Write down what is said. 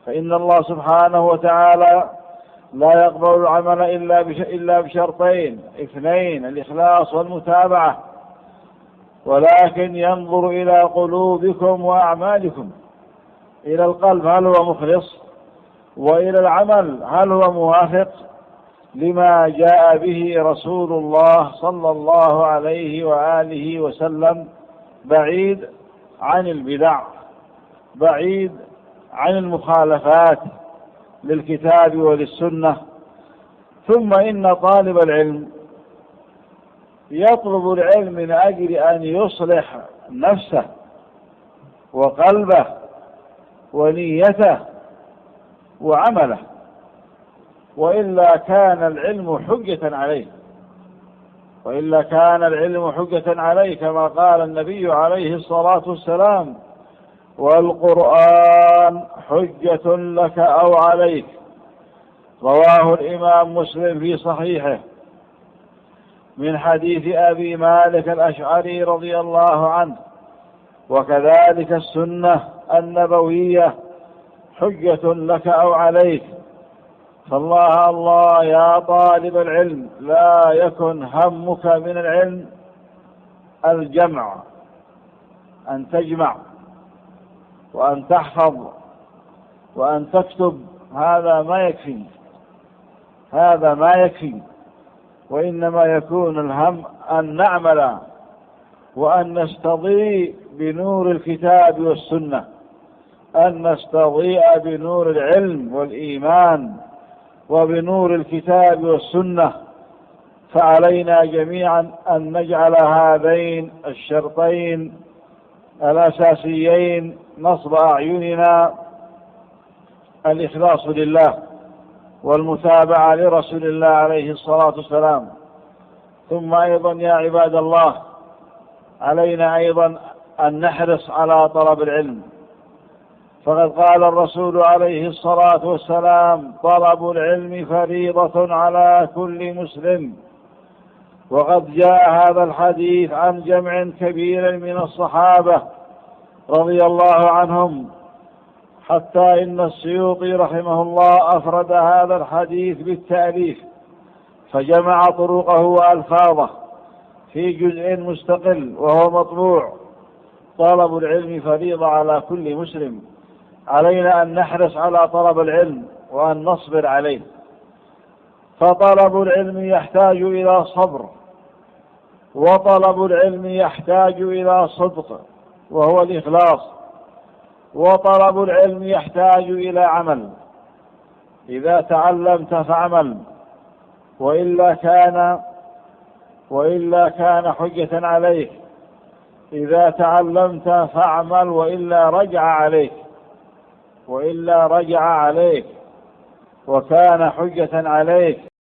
فإن الله سبحانه وتعالى لا يقبل العمل إلا بشرطين اثنين: الإخلاص والمتابعة. ولكن ينظر إلى قلوبكم وأعمالكم، إلى القلب هل هو مخلص، وإلى العمل هل هو موافق لما جاء به رسول الله صلى الله عليه وآله وسلم، بعيد عن البدع، بعيد عن المخالفات للكتاب وللسنة. ثم إن طالب العلم يطلب العلم من أجل أن يصلح نفسه وقلبه ونيته وعمله، وإلا كان العلم حجة عليه، وإلا كان العلم حجة عليه، كما قال النبي عليه الصلاة والسلام: والقرآن حجة لك أو عليك. رواه الإمام مسلم في صحيحه من حديث أبي مالك الأشعري رضي الله عنه. وكذلك السنة النبوية حجة لك أو عليك. فالله الله يا طالب العلم، لا يكن همك من العلم الجمع، أن تجمع وأن تحفظ وأن تكتب، هذا ما يكفي، هذا ما يكفي. وإنما يكون الهم أن نعمل وأن نستضيء بنور الكتاب والسنة، أن نستضيء بنور العلم والإيمان وبنور الكتاب والسنة. فعلينا جميعا أن نجعل هذين الشرطين الأساسيين نصب أعيننا: الإخلاص لله والمتابعة لرسول الله عليه الصلاة والسلام. ثم أيضا يا عباد الله، علينا أيضا أن نحرص على طلب العلم، فقد قال الرسول عليه الصلاة والسلام: طلب العلم فريضة على كل مسلم. وقد جاء هذا الحديث عن جمع كبير من الصحابة رضي الله عنهم، حتى إن السيوطي رحمه الله أفرد هذا الحديث بالتأليف، فجمع طرقه وألفاظه في جزء مستقل وهو مطبوع: طلب العلم فريضة على كل مسلم. علينا أن نحرص على طلب العلم وأن نصبر عليه، فطلب العلم يحتاج إلى صبر، وطلب العلم يحتاج إلى صدق وهو الإخلاص، وطلب العلم يحتاج إلى عمل. إذا تعلمت فاعمل، وإلا كان حجة عليك. إذا تعلمت فاعمل، وإلا رجع عليك وكان حجة عليك.